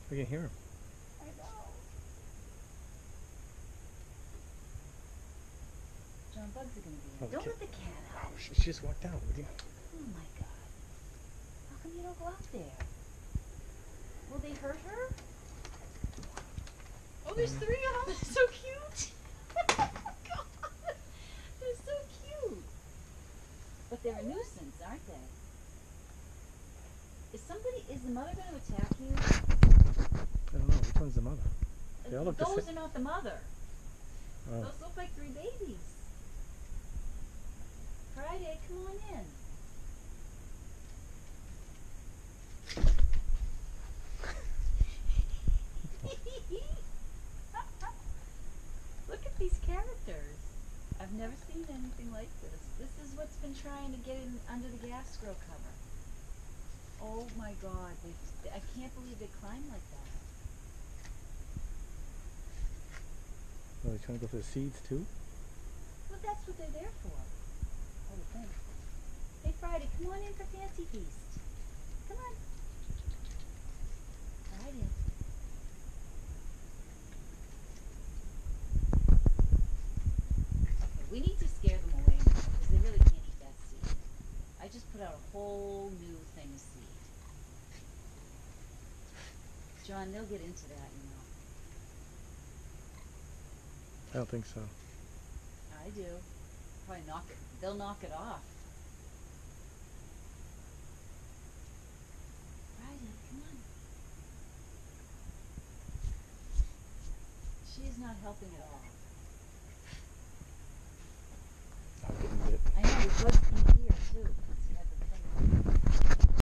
We can hear him. I know. John, Bugs are gonna be in. Oh, Don't let the cat Oh, out. she just walked out. Would you? Oh my God. How come you don't go out there? Will they hurt her? Oh, there's 3 of them. So cute. Oh God. They're so cute. But they're a nuisance, aren't they? Is the mother going to attack you? I don't know. Which one's the mother? They all look the Those same. are not the mother. Oh. Those look like 3 babies. Friday, come on in. Look at these characters. I've never seen anything like this. This is what's been trying to get in under the gas grill cover. Oh my God, I can't believe they climb like that. Oh, they're trying to go for the seeds too? Well, that's what they're there for, I would think. Hey, Friday, come on in for Fancy Feast. Come on. Friday. Okay, we need to scare them away now because they really can't eat that seed. I just put out a whole new thing of seed. John, they'll get into that, you know. I don't think so. I do. Probably they'll knock it off. Friday, come on. She is not helping at all.